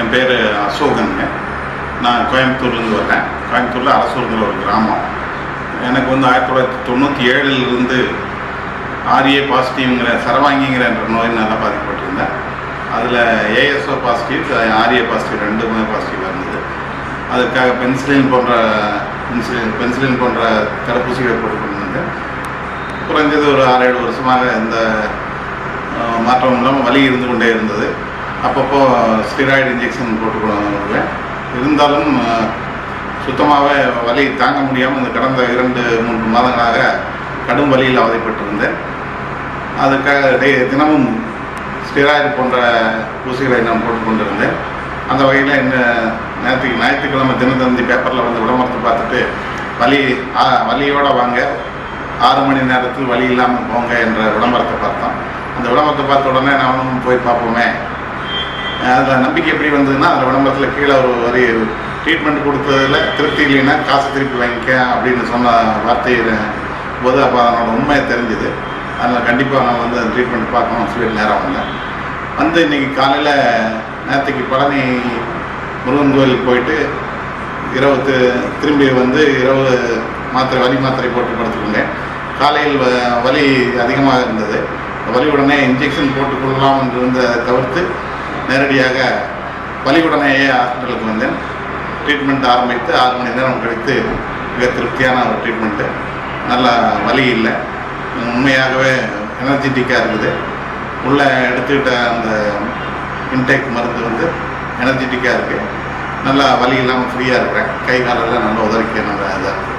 என் பேர் அசோகனுங்க. நான் கோயம்புத்தூர்லேருந்து வரேன். கோயம்புத்தூரில் அரசூருங்கிற ஒரு கிராமம். எனக்கு வந்து 1997 ஆர்ஏ பாசிட்டிவ்ங்கிற சரவாங்கிங்கிற நோய் நல்லா பாதிக்கப்பட்டிருந்தேன். அதில் ஏஎஸ்ஓ பாசிட்டிவ், ஆர்ஏ பாசிட்டிவ் ரெண்டுமே பாசிட்டிவாக இருந்தது. அதுக்காக பென்சிலின் போன்ற தடுப்பூசிகளை போட்டுக்கொண்டிருந்தேன். குறைஞ்சது ஒரு 6-7 வருஷமாக எந்த மாற்றம் இல்லாமல் வலி இருந்து கொண்டே இருந்தது. அப்பப்போ ஸ்டீராய்டு இன்ஜெக்ஷன் போட்டுக்கொள்வேன். இருந்தாலும் சுத்தமாகவே வலி தாங்க முடியாமல் இந்த கடந்த 2-3 மாதங்களாக கடும் வலியில் அவதிப்பட்டிருந்தேன். அதுக்காக தினமும் ஸ்டீராய்டு போன்ற ஊசிகளை நான் போட்டுக்கொண்டிருந்தேன். அந்த வகையில் இந்த ஞாயிற்றுக்கிழமை தினத்தந்தி பேப்பரில் வந்து விளம்பரத்தை பார்த்துட்டு வலியோடு வாங்க, 6 மணி நேரத்தில் வலி இல்லாமல் போங்க என்ற விளம்பரத்தை பார்த்தோம். அந்த விளம்பரத்தை பார்த்த உடனே நானும் போய் பார்ப்போமே. அதில் நம்பிக்கை எப்படி வந்ததுன்னா, அதில் விளம்பரத்தில் கீழே ஒரு வரி ட்ரீட்மெண்ட் கொடுத்ததில் திருப்தி இல்லைன்னா காசு திருப்பி வாங்கிக்க அப்படின்னு சொன்ன வார்த்தை போது அப்போ அதனோட உண்மையை தெரிஞ்சுது. அதில் கண்டிப்பாக நான் வந்து அந்த ட்ரீட்மெண்ட் பார்க்கணும்னு சொல்லி நேரம் வந்தேன். இன்றைக்கி காலையில் நேற்றுக்கு பழனி முருகன் கோயிலுக்கு போயிட்டு திரும்பி வந்து இரவு வலி மாத்திரை போட்டு படுத்துக்கொண்டேன். காலையில் வலி அதிகமாக இருந்தது. வலியுடனே இன்ஜெக்ஷன் போட்டுக்கொள்ளலாம் என்று இருந்ததை தவிர்த்து நேரடியாக வலியுடனேயே ஹாஸ்பிட்டலுக்கு வந்தேன். ட்ரீட்மெண்ட் ஆரம்பித்து 6 மணி நேரம் கழித்து மிக திருப்தியான ஒரு ட்ரீட்மெண்ட்டு. நல்லா வலி இல்லை, உண்மையாகவே எனர்ஜெட்டிக்காக இருக்குது. உள்ளே எடுத்துக்கிட்ட அந்த இன்டேக் மருந்து வந்து எனர்ஜெட்டிக்காக இருக்குது. நல்லா வலி இல்லாமல் ஃப்ரீயாக இருக்கிறேன். கை காலெல்லாம் நல்லா உதறிக்க நல்லா இதாக இருக்குது.